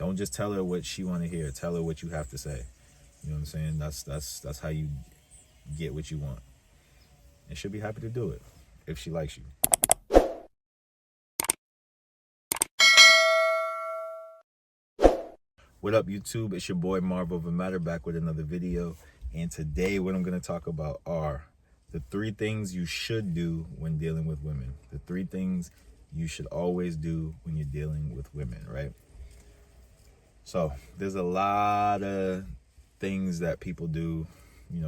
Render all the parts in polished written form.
Don't just tell her what she want to hear. Tell her what you have to say. You know what I'm saying? That's how you get what you want. And she'll be happy to do it if she likes you. What up, YouTube? It's your boy Marvel Matter back with another video. And today what I'm going to talk about are the 3 things you should do when dealing with women. The 3 things you should always do when you're dealing with women, right? So there's a lot of things that people do,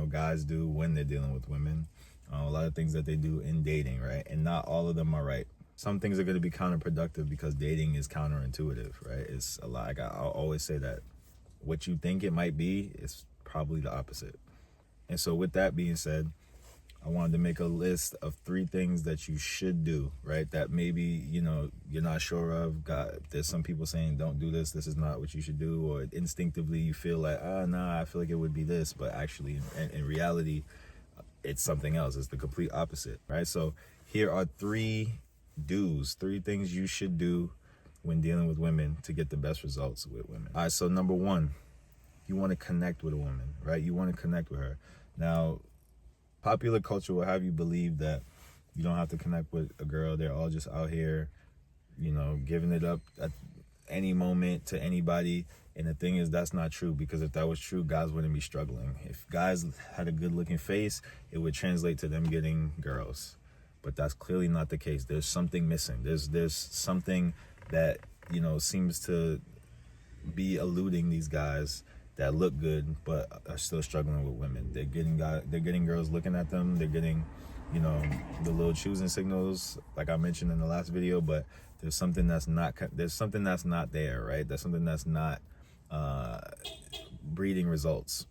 guys do when they're dealing with women. A lot of things that they do in dating, right? And not all of them are right. Some things are going to be counterproductive because dating is counterintuitive, right? It's a lot. Like I'll always say that what you think it might be is probably the opposite. And so with that being said, I wanted to make a list of 3 things that you should do, right? That maybe, you're not sure of. There's some people saying, don't do this. This is not what you should do. Or instinctively you feel like, nah, I feel like it would be this. But actually, in reality, it's something else. It's the complete opposite, right? So here are 3 do's, 3 things you should do when dealing with women to get the best results with women. All right, so number 1, you want to connect with a woman, right? You want to connect with her. Now, popular culture will have you believe that you don't have to connect with a girl. They're all just out here, giving it up at any moment to anybody. And the thing is, that's not true, because if that was true, guys wouldn't be struggling. If guys had a good looking face, it would translate to them getting girls. But that's clearly not the case. There's something missing. There's something that, seems to be eluding these guys that look good but are still struggling with women. They're getting girls looking at them. They're getting, the little choosing signals, like I mentioned in the last video. But there's something that's not there, right? There's something that's not breeding results,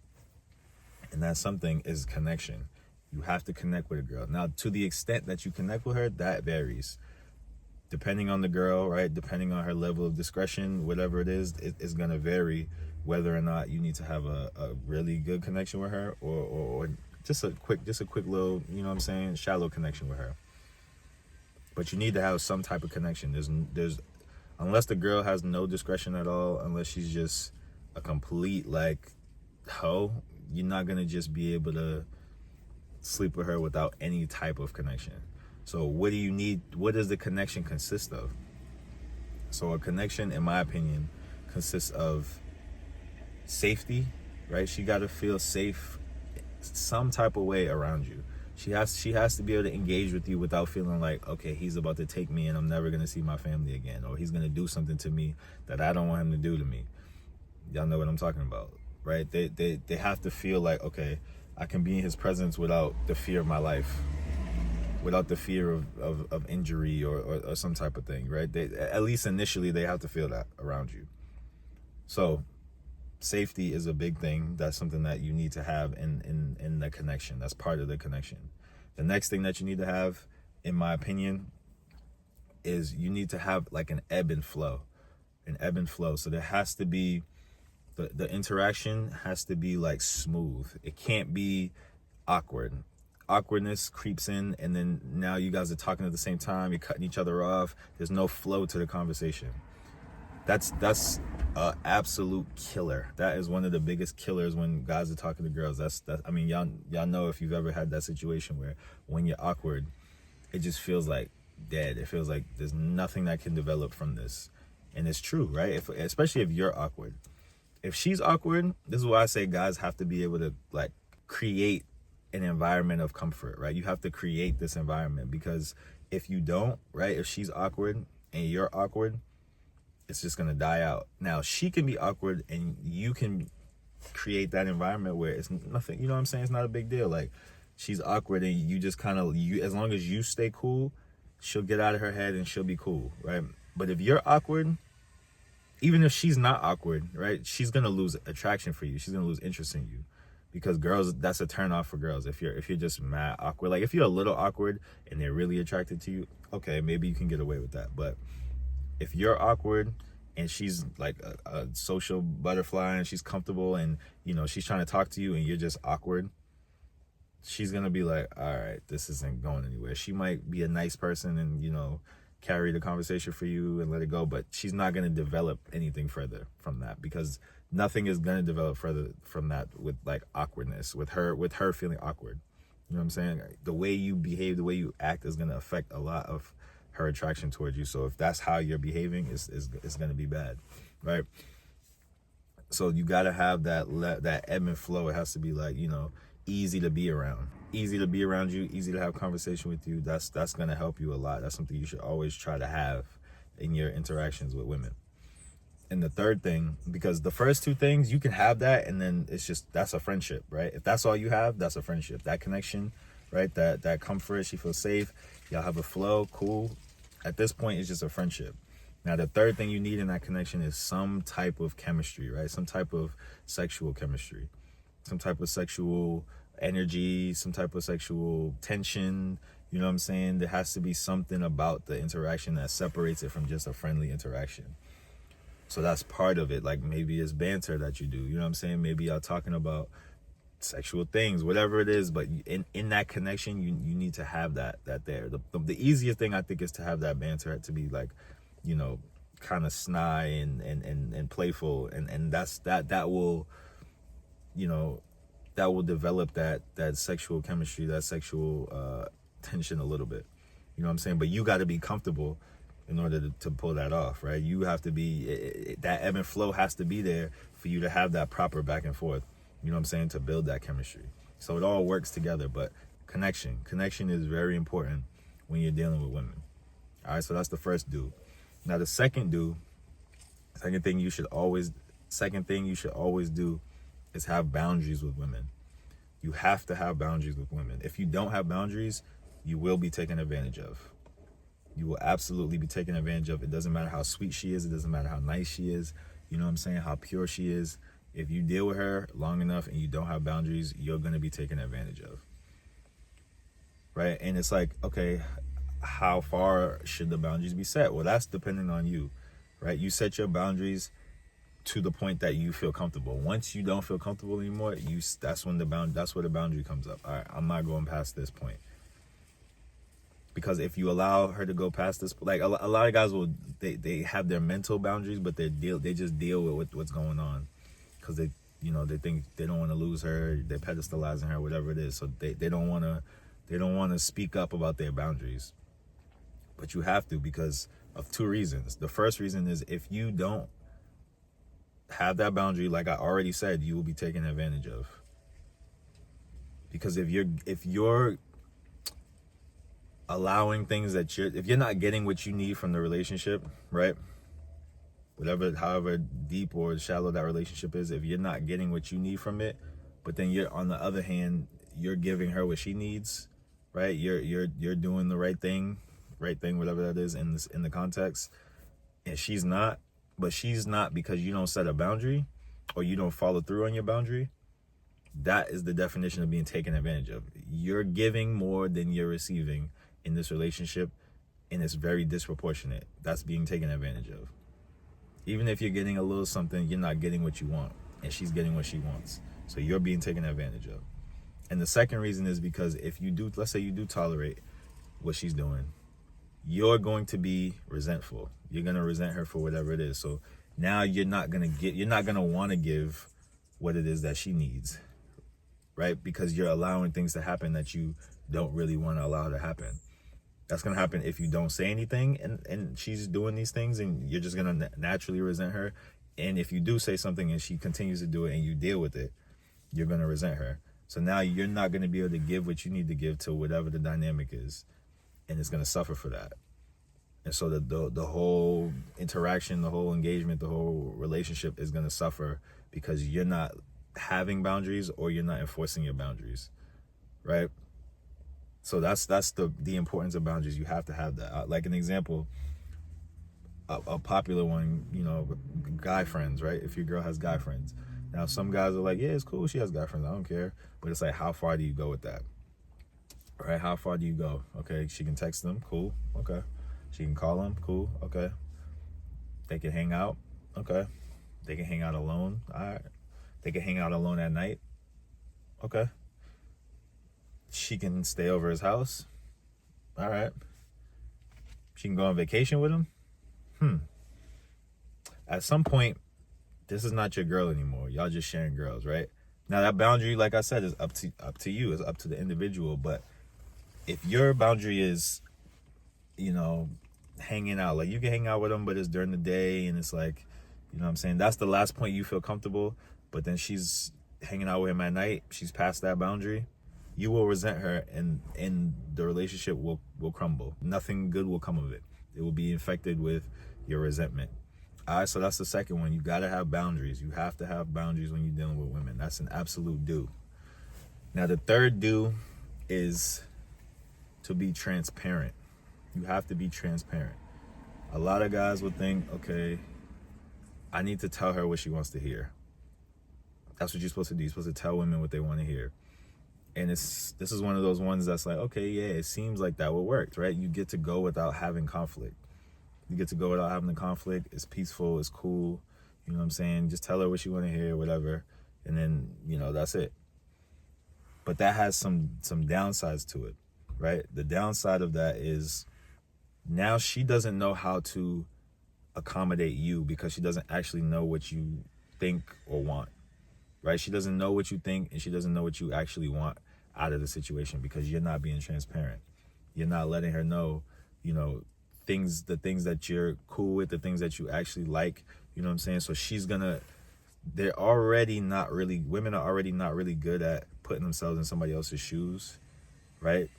and that something is connection. You have to connect with a girl. Now, to the extent that you connect with her, that varies. Depending on the girl, right? Depending on her level of discretion, whatever it is going to vary whether or not you need to have a really good connection with her or just a quick little, shallow connection with her. But you need to have some type of connection. There's unless the girl has no discretion at all, unless she's just a complete hoe, you're not going to just be able to sleep with her without any type of connection. So what do you need? What does the connection consist of? So a connection, in my opinion, consists of safety, right? She got to feel safe some type of way around you. She has to be able to engage with you without feeling like, okay, he's about to take me and I'm never going to see my family again, or he's going to do something to me that I don't want him to do to me. Y'all know what I'm talking about, right? They have to feel like, okay, I can be in his presence without the fear of my life, without the fear of injury or some type of thing, right? At least initially, they have to feel that around you. So safety is a big thing. That's something that you need to have in the connection. That's part of the connection. The next thing that you need to have, in my opinion, is you need to have like an ebb and flow. So there has to be, the interaction has to be like smooth. It can't be awkward. Awkwardness creeps in, and then now you guys are talking at the same time. You're cutting each other off. There's no flow to the conversation. That's a absolute killer. That is one of the biggest killers when guys are talking to girls. I mean, y'all know if you've ever had that situation where when you're awkward, it just feels like dead. It feels like there's nothing that can develop from this. And it's true, right? Especially if you're awkward. If she's awkward, this is why I say guys have to be able to like create an environment of comfort, right? You have to create this environment, because if you don't, right, if she's awkward and you're awkward, it's just gonna die out. Now, she can be awkward and you can create that environment where it's nothing, you know what I'm saying? It's not a big deal. Like, she's awkward and you just kind of, as long as you stay cool, she'll get out of her head and she'll be cool, right? But if you're awkward, even if she's not awkward, right, she's gonna lose attraction for you. She's gonna lose interest in you, because girls, that's a turn off for girls. If you're just mad awkward, like if you're a little awkward and they're really attracted to you, okay, maybe you can get away with that. But if you're awkward and she's like a social butterfly and she's comfortable and she's trying to talk to you and you're just awkward, she's gonna be like, all right, this isn't going anywhere. She might be a nice person and carry the conversation for you and let it go, but she's not going to develop anything further from that, because nothing is going to develop further from that with like awkwardness, with her feeling awkward. You know what I'm saying? The way you behave, the way you act is going to affect a lot of her attraction towards you. So if that's how you're behaving, it's going to be bad, right? So you got to have that ebb and flow. It has to be like, you know, easy to be around you, easy to have conversation with you. That's going to help you a lot. That's something you should always try to have in your interactions with women. And the third thing, because the first two things you can have that, and then it's just, that's a friendship, right? If that's all you have, that's a friendship. That connection, right? That comfort, she feels safe, y'all have a flow, cool. At this point, it's just a friendship. Now, the third thing you need in that connection is some type of chemistry, right? Some type of sexual chemistry, some type of sexual energy, some type of sexual tension. You know what I'm saying? There has to be something about the interaction that separates it from just a friendly interaction. So that's part of it. Like maybe it's banter that you do. You know what I'm saying? Maybe y'all talking about sexual things, whatever it is. But in that connection, you need to have that there. The easiest thing I think is to have that banter, to be like, you know, kind of snide and playful, and that will, you know, that will develop that sexual chemistry, that sexual tension a little bit. You know what I'm saying? But you got to be comfortable in order to pull that off, right? You have to be, that ebb and flow has to be there for you to have that proper back and forth, you know what I'm saying, to build that chemistry. So it all works together, but connection is very important when you're dealing with women. All right, so that's the first do. Now the second thing you should always do is have boundaries with women. You have to have boundaries with women. If you don't have boundaries, you will be taken advantage of. You will absolutely be taken advantage of. It doesn't matter how sweet she is. It doesn't matter how nice she is. You know what I'm saying? How pure she is. If you deal with her long enough and you don't have boundaries, you're going to be taken advantage of. Right? And it's like, okay, how far should the boundaries be set? Well, that's depending on you, right? You set your boundaries to the point that you feel comfortable. Once you don't feel comfortable anymore, that's where the boundary comes up. All right, I'm not going past this point. Because if you allow her to go past this, like a lot of guys they have their mental boundaries, but they just deal with what's going on, because they think they don't want to lose her, they're pedestalizing her, whatever it is. So they don't want to speak up about their boundaries. But you have to, because of two reasons. The first reason is, if you don't have that boundary, like I already said, you will be taken advantage of. Because if you're allowing things if you're not getting what you need from the relationship, right? However deep or shallow that relationship is, if you're not getting what you need from it, but then you're, on the other hand, you're giving her what she needs, right? You're doing the right thing, whatever that is in the context, and she's not because you don't set a boundary or you don't follow through on your boundary. That is the definition of being taken advantage of. You're giving more than you're receiving in this relationship, and it's very disproportionate. That's being taken advantage of. Even if you're getting a little something, you're not getting what you want, and she's getting what she wants. So you're being taken advantage of. And the second reason is because if you do, let's say you do tolerate what she's doing, you're going to be resentful. You're going to resent her for whatever it is. So now you're not going to want to give what it is that she needs, right? Because you're allowing things to happen that you don't really want to allow to happen. That's going to happen if you don't say anything and she's doing these things, and you're just going to naturally resent her. And if you do say something and she continues to do it and you deal with it, you're going to resent her. So now you're not going to be able to give what you need to give to whatever the dynamic is, and it's going to suffer for that. And so the whole interaction, the whole engagement, the whole relationship is going to suffer because you're not having boundaries or you're not enforcing your boundaries, right? So that's the importance of boundaries. You have to have that. Like an example, a popular one, guy friends, right? If your girl has guy friends. Now, some guys are like, yeah, it's cool, she has guy friends, I don't care. But it's like, how far do you go with that? Right? How far do you go? Okay, she can text them, cool, okay. She can call them, cool, okay. They can hang out, okay. They can hang out alone, all right. They can hang out alone at night, okay. She can stay over his house, all right. She can go on vacation with him. At some point, this is not your girl anymore. Y'all just sharing girls, right? Now that boundary, like I said, is up to you. It's up to the individual. But if your boundary is, hanging out, like you can hang out with them, but it's during the day and it's like, what I'm saying? That's the last point you feel comfortable. But then she's hanging out with him at night. She's past that boundary. You will resent her, and the relationship will crumble. Nothing good will come of it. It will be infected with your resentment. All right, so that's the second one. You got to have boundaries. You have to have boundaries when you're dealing with women. That's an absolute do. Now, the third do is to be transparent. You have to be transparent. A lot of guys would think, okay, I need to tell her what she wants to hear. That's what you're supposed to do. You're supposed to tell women what they want to hear. And this is one of those ones that's like, okay, yeah, it seems like that would work, right? You get to go without having conflict. You get to go without having the conflict. It's peaceful. It's cool. You know what I'm saying? Just tell her what you want to hear, whatever. And then, that's it. But that has some downsides to it, right? The downside of that is now she doesn't know how to accommodate you because she doesn't actually know what you think or want, right? She doesn't know what you think, and she doesn't know what you actually want out of the situation because you're not being transparent. You're not letting her know, the things that you're cool with, the things that you actually like, you know what I'm saying? So women are already not really good at putting themselves in somebody else's shoes, right?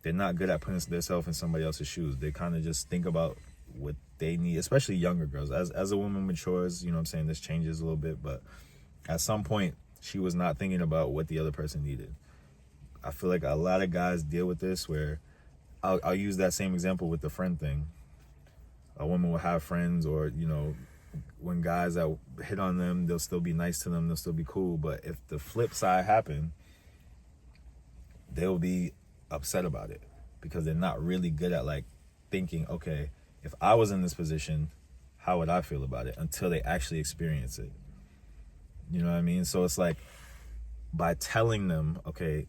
They're not good at putting themselves in somebody else's shoes. They kind of just think about what they need, especially younger girls. As a woman matures, this changes a little bit, but at some point, she was not thinking about what the other person needed. I feel like a lot of guys deal with this where I'll use that same example with the friend thing. A woman will have friends, or, when guys that hit on them, they'll still be nice to them, they'll still be cool. But if the flip side happened, they'll be upset about it because they're not really good at thinking, okay, if I was in this position, how would I feel about it, until they actually experience it. You know what I mean? So it's like, by telling them, okay,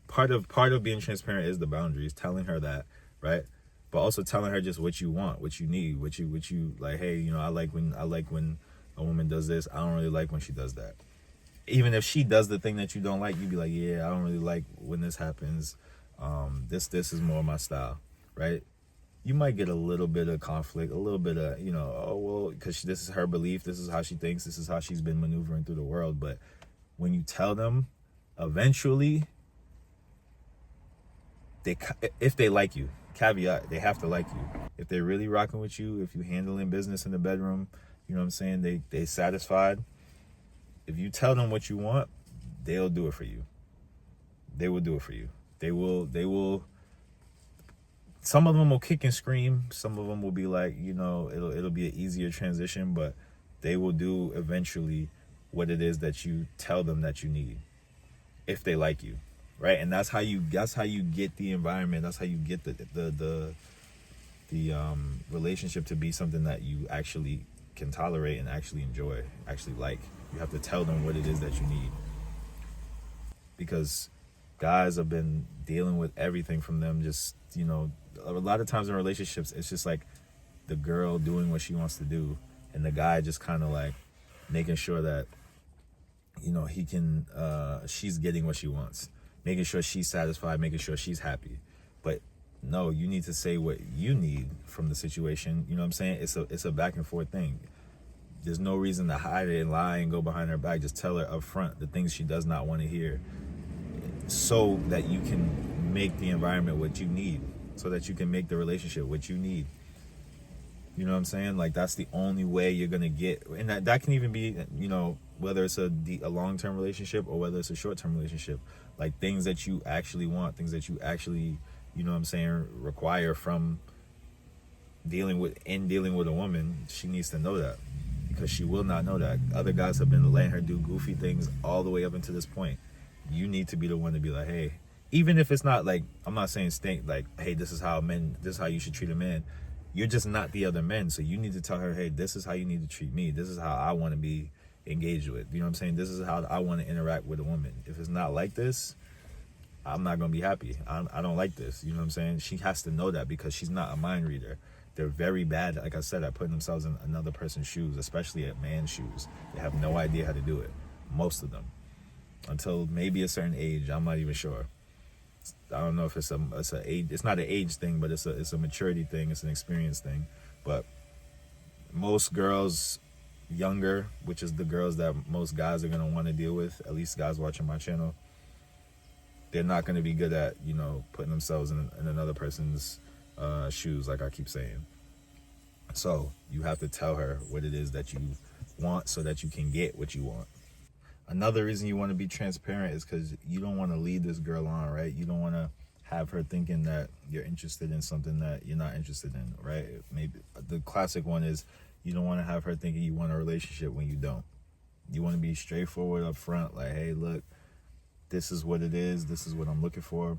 part of being transparent is the boundaries, telling her that, right? But also telling her just what you want, what you need, what you like. Hey, I like when a woman does this. I don't really like when she does that. Even if she does the thing that you don't like, you'd be like, yeah, I don't really like when this happens. This is more my style, right? You might get a little bit of conflict, a little bit of, because this is her belief, this is how she thinks, this is how she's been maneuvering through the world. But when you tell them, eventually, if they like you, caveat, they have to like you. If they're really rocking with you, if you handling business in the bedroom, you know what I'm saying, they satisfied. If you tell them what you want, they'll do it for you. They will do it for you. They will. Some of them will kick and scream. Some of them will be like, it'll be an easier transition, but they will do eventually what it is that you tell them that you need, if they like you, right? And that's how you get the environment. That's how you get the relationship to be something that you actually can tolerate and actually enjoy, actually like. You have to tell them what it is that you need, because guys have been dealing with everything from them. Just, a lot of times in relationships, it's just like the girl doing what she wants to do, and the guy just kind of like making sure that, he can, she's getting what she wants, making sure she's satisfied, making sure she's happy. But no, you need to say what you need from the situation. You know what I'm saying? It's a back and forth thing. There's no reason to hide it and lie and go behind her back. Just tell her up front the things she does not want to hear, so that you can make the environment what you need, so that you can make the relationship what you need. You know what I'm saying? Like, that's the only way you're going to get, and that can even be, whether it's a long-term relationship or whether it's a short-term relationship, like things that you actually want, things that you actually, require from dealing with a woman. She needs to know that, because she will not know that. Other guys have been letting her do goofy things all the way up until this point. You need to be the one to be like, hey, even if it's not like, I'm not saying like, hey, this is how you should treat a man. You're just not the other men. So you need to tell her, hey, this is how you need to treat me. This is how I want to be engaged with. You know what I'm saying? This is how I want to interact with a woman. If it's not like this, I'm not gonna be happy. I don't like this. You know what I'm saying? She has to know that, because she's not a mind reader. They're very bad, like I said, at putting themselves in another person's shoes, especially at man's shoes. They have no idea how to do it. Most of them, until maybe a certain age. I'm not even sure. I don't know if it's a age. It's not an age thing, but it's a maturity thing. It's an experience thing. But most girls younger, which is the girls that most guys are gonna want to deal with, at least guys watching my channel, they're not gonna be good at, you know, putting themselves in another person's shoes, like I keep saying. So you have to tell her what it is that you want so that you can get what you want. Another reason you want to be transparent is because you don't want to lead this girl on, right? You don't want to have her thinking that you're interested in something that you're not interested in, right? Maybe the classic one is you don't want to have her thinking you want a relationship when you don't. You want to be straightforward up front, like, hey, look, this is what it is. This is what I'm looking for.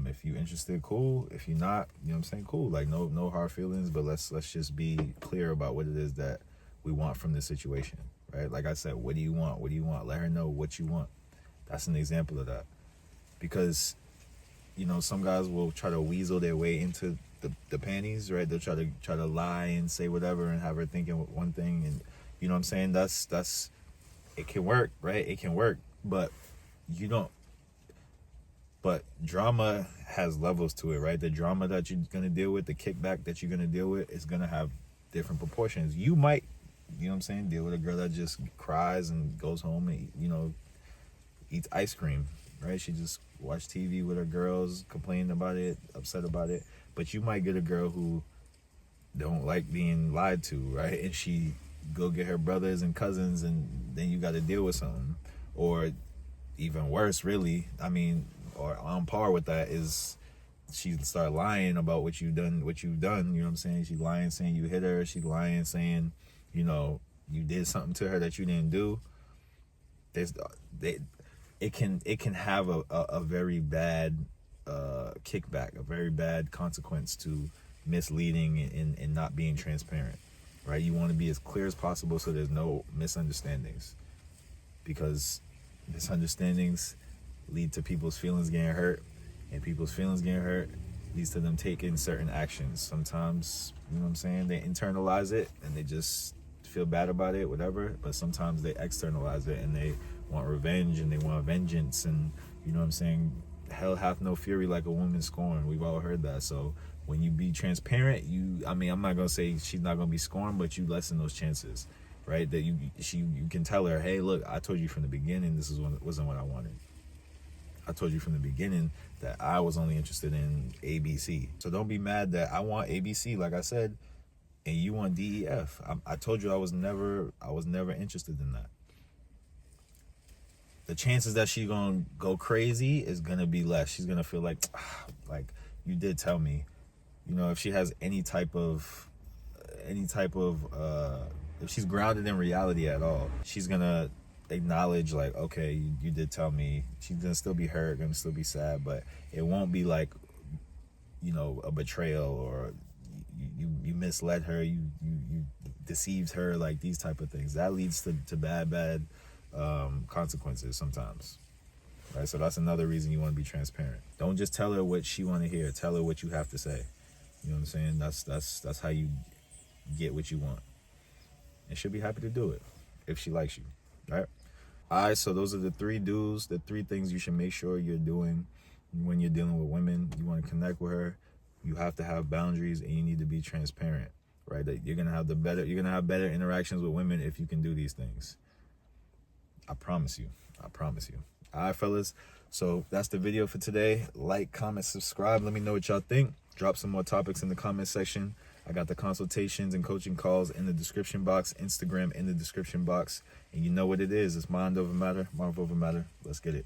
If you're interested, cool. If you're not, you know what I'm saying, cool. Like, no hard feelings, but let's just be clear about what it is that we want from this situation, right? Like I said, what do you want? What do you want? Let her know what you want. That's an example of that. Because, you know, some guys will try to weasel their way into the panties, right? They'll try to lie and say whatever and have her thinking one thing, and you know what I'm saying? That's it can work, right? It can work, but you don't. But drama has levels to it, right? The drama that you're gonna deal with, the kickback that you're gonna deal with, is gonna have different proportions. You might, you know what I'm saying, deal with a girl that just cries and goes home and, you know, eats ice cream, right? She just watch TV with her girls, complaining about it, upset about it. But you might get a girl who don't like being lied to, right? And she go get her brothers and cousins, and then you got to deal with something. Or even worse, really, I mean, or on par with that is she start lying about what you've done, you know what I'm saying? She lying saying you hit her. She lying saying, you know, you did something to her that you didn't do. It can have a very bad kickback, a very bad consequence to misleading and not being transparent, right? You want to be as clear as possible so there's no misunderstandings, because misunderstandings lead to people's feelings getting hurt, and people's feelings getting hurt leads to them taking certain actions. Sometimes, you know what I'm saying, they internalize it and they just feel bad about it, whatever, but sometimes they externalize it and they want revenge and they want vengeance, and you know what I'm saying, hell hath no fury like a woman scorned. We've all heard that. So when you be transparent, I mean, I'm not gonna say she's not gonna be scorned, but you lessen those chances, right? That you can tell her, hey, look, I told you from the beginning this wasn't what I wanted. I told you from the beginning that I was only interested in ABC. So don't be mad that I want ABC, like I said, and you want DEF. I told you I was never interested in that. The chances that she's gonna go crazy is gonna be less. She's gonna feel like you did tell me. You know, if she has any type of if she's grounded in reality at all, she's gonna acknowledge, like, okay, you did tell me. She's gonna still be hurt, gonna still be sad, but it won't be like, you know, a betrayal, or you misled her, you deceived her, like these type of things. That leads to bad consequences sometimes, right? So that's another reason you want to be transparent. Don't just tell her what she want to hear. Tell her what you have to say. You know what I'm saying? That's how you get what you want, and she'll be happy to do it if she likes you, right? All right, so those are the three do's, the three things you should make sure you're doing when you're dealing with women. You want to connect with her, you have to have boundaries, and you need to be transparent, right? That you're gonna have better interactions with women if you can do these things. I promise you. All right, fellas, so that's the video for today. Like, comment, subscribe. Let me know what y'all think. Drop some more topics in the comment section. I got the consultations and coaching calls in the description box, Instagram in the description box. And you know what it is. It's mind over matter, Marv over matter. Let's get it.